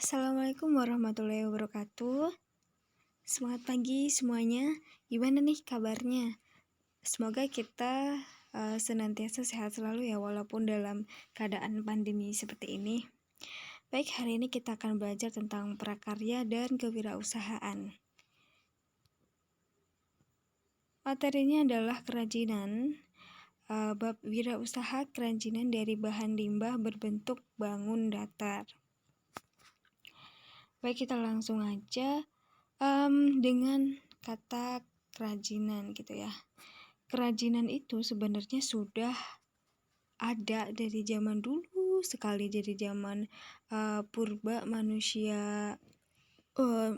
Assalamualaikum warahmatullahi wabarakatuh. Semangat pagi semuanya. Gimana nih kabarnya? Semoga kita senantiasa sehat selalu ya, walaupun dalam keadaan pandemi seperti ini. Baik, hari ini kita akan belajar tentang prakarya dan kewirausahaan. Materinya adalah kerajinan. Bab wirausaha kerajinan dari bahan limbah berbentuk bangun datar. Baik, kita langsung aja dengan kata kerajinan gitu ya. Kerajinan itu sebenarnya sudah ada dari zaman dulu sekali, dari zaman purba manusia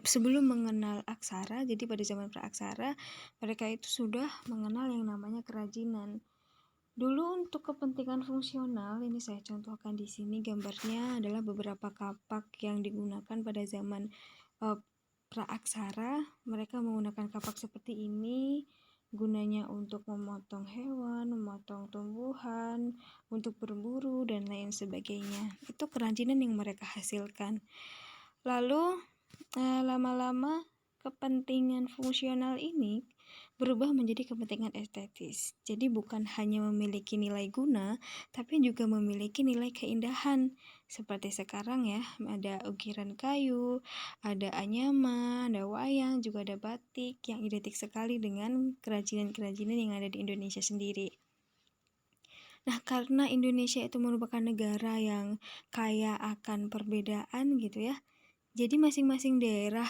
sebelum mengenal aksara. Jadi pada zaman praaksara mereka itu sudah mengenal yang namanya kerajinan. Dulu untuk kepentingan fungsional, ini saya contohkan di sini gambarnya adalah beberapa kapak yang digunakan pada zaman praaksara. Mereka menggunakan kapak seperti ini, gunanya untuk memotong hewan, memotong tumbuhan, untuk berburu dan lain sebagainya. Itu kerajinan yang mereka hasilkan. Lalu lama-lama kepentingan fungsional ini berubah menjadi kepentingan estetis. Jadi bukan hanya memiliki nilai guna, tapi juga memiliki nilai keindahan. Seperti sekarang ya, ada ukiran kayu, ada anyaman, ada wayang, juga ada batik yang identik sekali dengan kerajinan-kerajinan yang ada di Indonesia sendiri. Nah, karena Indonesia itu merupakan negara yang kaya akan perbedaan gitu ya, jadi masing-masing daerah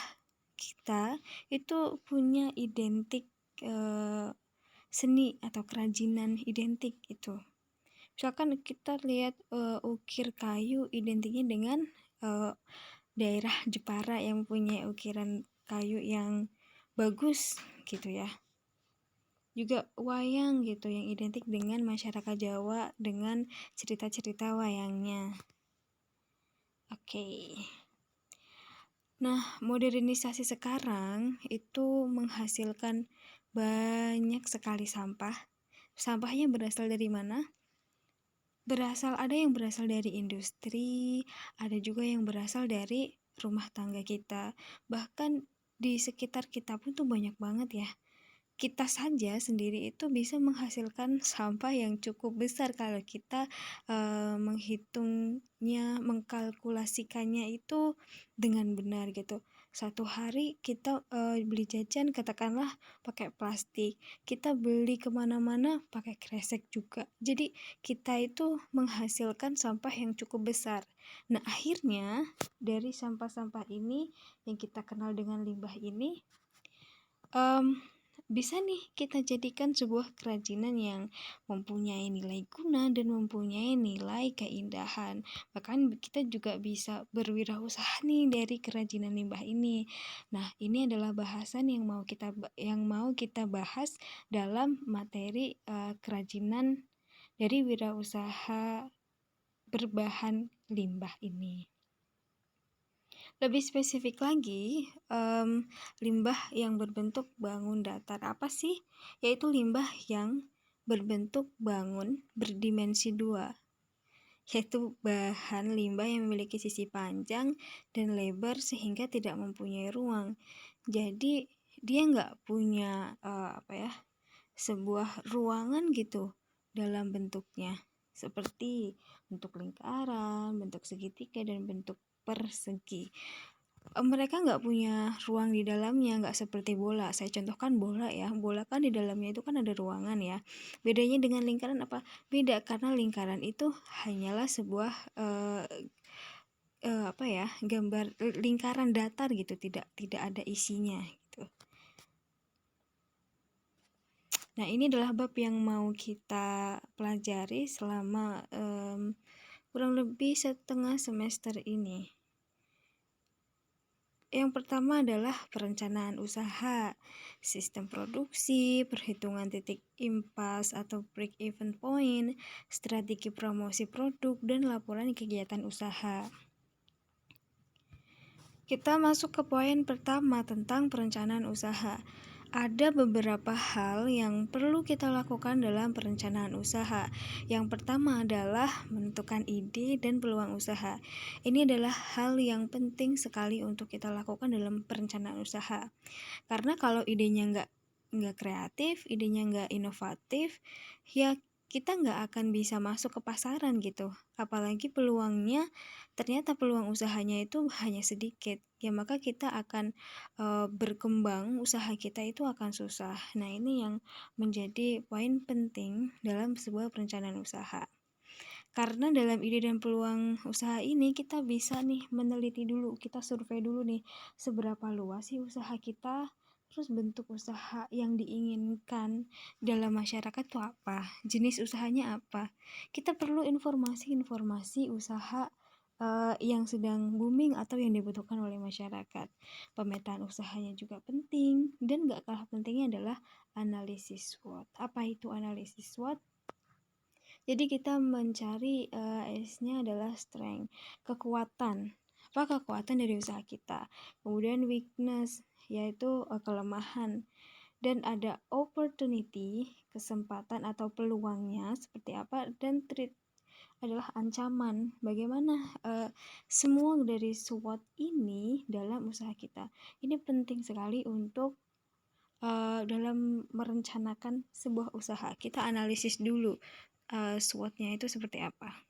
kita itu punya identik seni atau kerajinan identik itu. Misalkan kita lihat ukir kayu identiknya dengan daerah Jepara yang punya ukiran kayu yang bagus gitu ya. Juga wayang gitu yang identik dengan masyarakat Jawa dengan cerita-cerita wayangnya. Oke. Nah, modernisasi sekarang itu menghasilkan banyak sekali sampah. Sampahnya berasal dari mana? Ada yang berasal dari industri, ada juga yang berasal dari rumah tangga kita. Bahkan di sekitar kita pun tuh banyak banget ya. Kita saja sendiri itu bisa menghasilkan sampah yang cukup besar kalau kita menghitungnya, mengkalkulasikannya itu dengan benar gitu. Satu hari kita beli jajan katakanlah pakai plastik, kita beli kemana-mana pakai kresek juga. Jadi kita itu menghasilkan sampah yang cukup besar. Nah, akhirnya dari sampah-sampah ini yang kita kenal dengan limbah ini bisa nih kita jadikan sebuah kerajinan yang mempunyai nilai guna dan mempunyai nilai keindahan. Bahkan kita juga bisa berwirausaha nih dari kerajinan limbah ini. Nah, ini adalah bahasan yang mau kita bahas dalam materi kerajinan dari wirausaha berbahan limbah ini. Lebih spesifik lagi, limbah yang berbentuk bangun datar apa sih? Yaitu limbah yang berbentuk bangun berdimensi 2, yaitu bahan limbah yang memiliki sisi panjang dan lebar sehingga tidak mempunyai ruang. Jadi dia nggak punya sebuah ruangan gitu dalam bentuknya, seperti bentuk lingkaran, bentuk segitiga, dan bentuk persegi. Mereka nggak punya ruang di dalamnya, nggak seperti bola. Saya contohkan bola ya, bola kan di dalamnya itu kan ada ruangan ya. Bedanya dengan lingkaran apa? Beda, karena lingkaran itu hanyalah sebuah gambar lingkaran datar gitu, tidak ada isinya gitu. Nah, ini adalah bab yang mau kita pelajari selama kurang lebih setengah semester ini. Yang pertama adalah perencanaan usaha, sistem produksi, perhitungan titik impas atau break-even point, strategi promosi produk, dan laporan kegiatan usaha. Kita masuk ke poin pertama tentang perencanaan usaha. Ada beberapa hal yang perlu kita lakukan dalam perencanaan usaha. Yang pertama adalah menentukan ide dan peluang usaha. Ini adalah hal yang penting sekali untuk kita lakukan dalam perencanaan usaha. Karena kalau idenya nggak kreatif, idenya nggak inovatif, ya kita nggak akan bisa masuk ke pasaran gitu. Apalagi ternyata peluang usahanya itu hanya sedikit. Ya maka kita akan berkembang, usaha kita itu akan susah. Nah ini yang menjadi poin penting dalam sebuah perencanaan usaha. Karena dalam ide dan peluang usaha ini kita bisa nih meneliti dulu, kita survei dulu nih seberapa luas sih usaha kita, terus bentuk usaha yang diinginkan dalam masyarakat itu apa, jenis usahanya apa. Kita perlu informasi-informasi usaha yang sedang booming atau yang dibutuhkan oleh masyarakat. Pemetaan usahanya juga penting, dan gak kalah pentingnya adalah analisis SWOT. Apa itu analisis SWOT? Jadi kita mencari S-nya adalah strength, kekuatan. Apa kekuatan dari usaha kita? Kemudian weakness, yaitu kelemahan. Dan ada opportunity, kesempatan atau peluangnya seperti apa, dan threat adalah ancaman. Bagaimana semua dari SWOT ini dalam usaha kita. Ini penting sekali untuk dalam merencanakan sebuah usaha. Kita analisis dulu SWOT-nya itu seperti apa.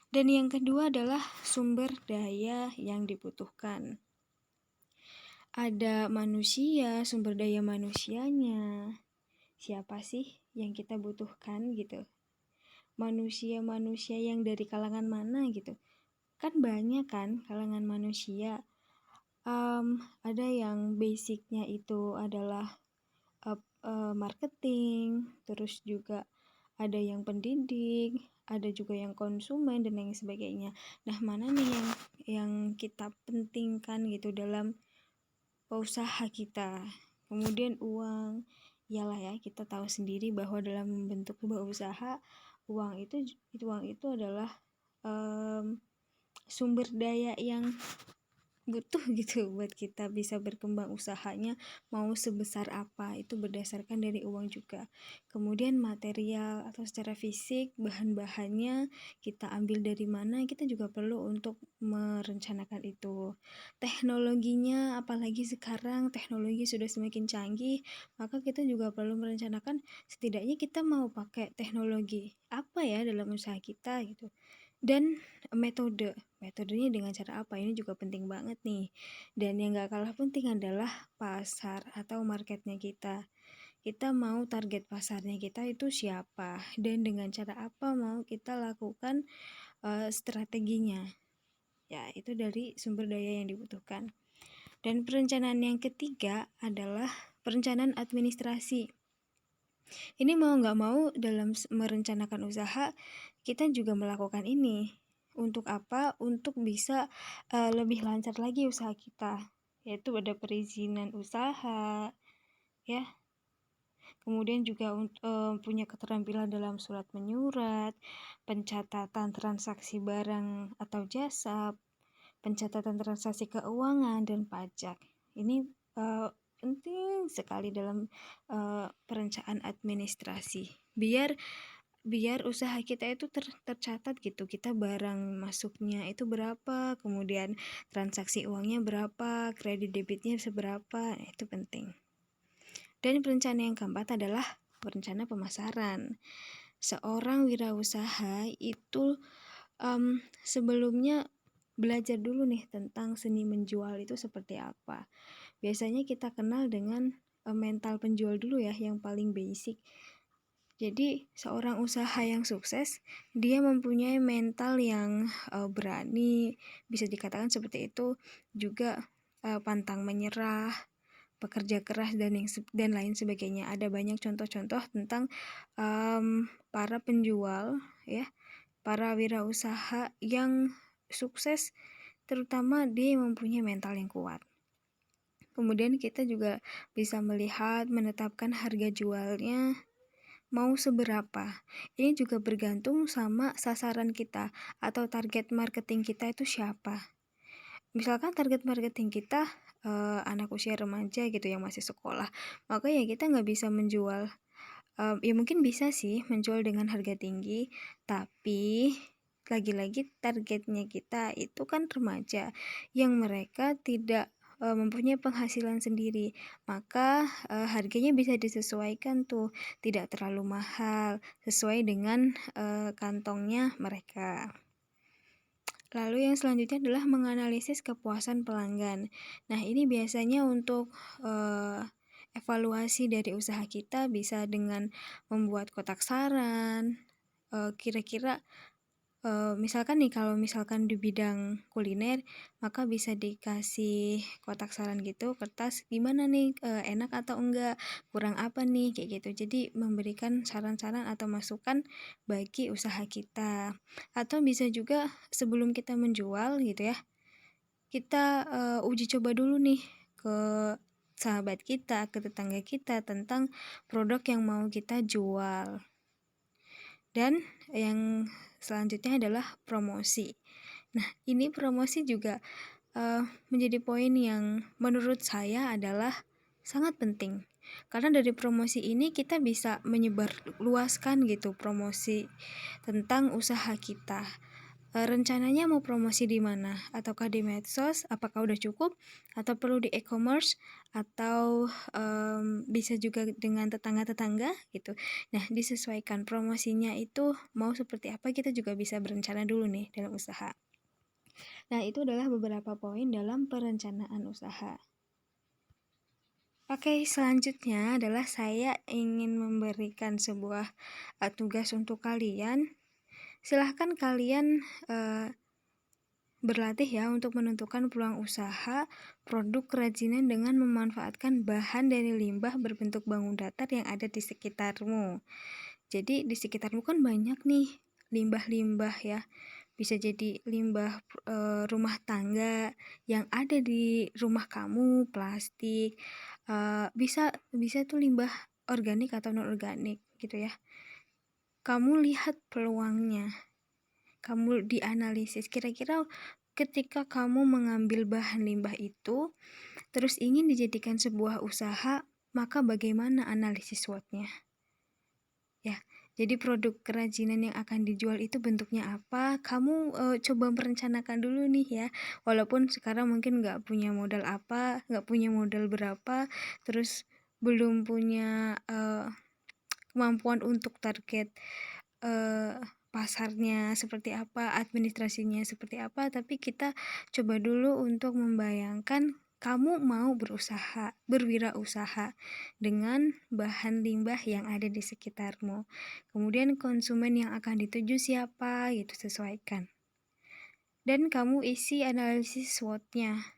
Dan yang kedua adalah sumber daya yang dibutuhkan. Ada manusia, sumber daya manusianya. Siapa sih yang kita butuhkan gitu? Manusia-manusia yang dari kalangan mana gitu? Kan banyak kan kalangan manusia. Ada yang basicnya itu adalah marketing, terus juga ada yang pendidik, ada juga yang konsumen dan lain sebagainya. Nah, mana nih yang kita pentingkan gitu dalam usaha kita. Kemudian uang, iyalah ya, kita tahu sendiri bahwa dalam membentuk sebuah usaha, uang itu adalah sumber daya yang butuh gitu buat kita bisa berkembang usahanya mau sebesar apa, itu berdasarkan dari uang juga. Kemudian material atau secara fisik, bahan-bahannya kita ambil dari mana, kita juga perlu untuk merencanakan itu. Teknologinya, apalagi sekarang teknologi sudah semakin canggih, maka kita juga perlu merencanakan setidaknya kita mau pakai teknologi apa ya dalam usaha kita gitu. Dan metodenya dengan cara apa, ini juga penting banget nih. Dan yang gak kalah penting adalah pasar atau marketnya kita mau target pasarnya kita itu siapa, dan dengan cara apa mau kita lakukan strateginya. Ya, itu dari sumber daya yang dibutuhkan. Dan perencanaan yang ketiga adalah perencanaan administrasi. Ini mau gak mau dalam merencanakan usaha, kita juga melakukan ini. Untuk apa? Untuk bisa lebih lancar lagi usaha kita. Yaitu ada perizinan usaha, ya. Kemudian juga punya keterampilan dalam surat menyurat, pencatatan transaksi barang atau jasa, pencatatan transaksi keuangan, dan pajak. Ini penting sekali dalam perencanaan administrasi. Biar usaha kita itu tercatat gitu, kita barang masuknya itu berapa, kemudian transaksi uangnya berapa, kredit debitnya seberapa, itu penting. Dan perencanaan yang keempat adalah perencana pemasaran. Seorang wirausaha itu sebelumnya belajar dulu nih tentang seni menjual itu seperti apa. Biasanya kita kenal dengan mental penjual dulu ya, yang paling basic. Jadi seorang usaha yang sukses, dia mempunyai mental yang berani, bisa dikatakan seperti itu, juga pantang menyerah, pekerja keras, dan lain sebagainya. Ada banyak contoh-contoh tentang para penjual ya, para wirausaha yang sukses, terutama dia mempunyai mental yang kuat. Kemudian kita juga bisa melihat, menetapkan harga jualnya mau seberapa. Ini juga bergantung sama sasaran kita atau target marketing kita itu siapa. Misalkan target marketing kita, anak usia remaja gitu yang masih sekolah, maka ya kita nggak bisa menjual, ya mungkin bisa sih menjual dengan harga tinggi, tapi lagi-lagi targetnya kita itu kan remaja yang mereka tidak, mempunyai penghasilan sendiri. Maka, harganya bisa disesuaikan tuh, tidak terlalu mahal, sesuai dengan, kantongnya mereka. Lalu yang selanjutnya adalah menganalisis kepuasan pelanggan. Nah, ini biasanya untuk evaluasi dari usaha kita bisa dengan membuat kotak saran. Kira-kira misalkan nih kalau misalkan di bidang kuliner, maka bisa dikasih kotak saran gitu, kertas gimana nih, enak atau enggak, kurang apa nih, kayak gitu. Jadi memberikan saran-saran atau masukan bagi usaha kita. Atau bisa juga sebelum kita menjual gitu ya, kita uji coba dulu nih ke sahabat kita, ke tetangga kita tentang produk yang mau kita jual. Dan yang selanjutnya adalah promosi. Nah, ini promosi juga menjadi poin yang menurut saya adalah sangat penting. Karena dari promosi ini kita bisa menyebarluaskan gitu promosi tentang usaha kita. Rencananya mau promosi di mana? Ataukah di medsos? Apakah udah cukup? Atau perlu di e-commerce? Atau bisa juga dengan tetangga-tetangga gitu. Nah, disesuaikan promosinya itu mau seperti apa, kita juga bisa berencana dulu nih dalam usaha. Nah, itu adalah beberapa poin dalam perencanaan usaha. Oke, selanjutnya adalah saya ingin memberikan sebuah tugas untuk kalian. Silahkan kalian berlatih ya untuk menentukan peluang usaha produk kerajinan dengan memanfaatkan bahan dari limbah berbentuk bangun datar yang ada di sekitarmu. Jadi di sekitarmu kan banyak nih limbah-limbah ya. Bisa jadi limbah rumah tangga yang ada di rumah kamu, plastik, bisa tuh limbah organik atau non organik gitu ya. Kamu lihat peluangnya, kamu dianalisis kira-kira ketika kamu mengambil bahan limbah itu terus ingin dijadikan sebuah usaha, maka bagaimana analisis SWOT-nya? Ya, jadi produk kerajinan yang akan dijual itu bentuknya apa? Kamu coba merencanakan dulu nih ya. Walaupun sekarang mungkin nggak punya modal apa, nggak punya modal berapa, terus belum punya kemampuan untuk target pasarnya seperti apa, administrasinya seperti apa, tapi kita coba dulu untuk membayangkan kamu mau berusaha, berwirausaha dengan bahan limbah yang ada di sekitarmu. Kemudian konsumen yang akan dituju siapa, gitu sesuaikan. Dan kamu isi analisis SWOT-nya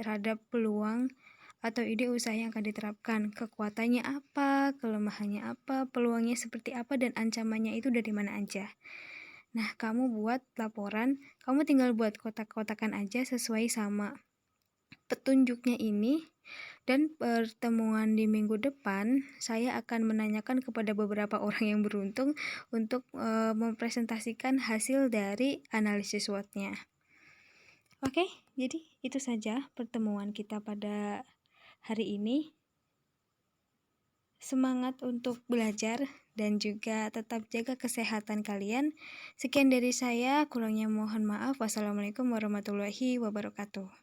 terhadap peluang atau ide usaha yang akan diterapkan. Kekuatannya apa, kelemahannya apa, peluangnya seperti apa, dan ancamannya itu dari mana aja. Nah, kamu buat laporan, kamu tinggal buat kotak-kotakan aja sesuai sama petunjuknya ini. Dan pertemuan di minggu depan, saya akan menanyakan kepada beberapa orang yang beruntung untuk mempresentasikan hasil dari analisis SWOT-nya. Oke, jadi itu saja pertemuan kita pada hari ini. Semangat untuk belajar dan juga tetap jaga kesehatan kalian. Sekian dari saya, kurangnya mohon maaf. Wassalamualaikum warahmatullahi wabarakatuh.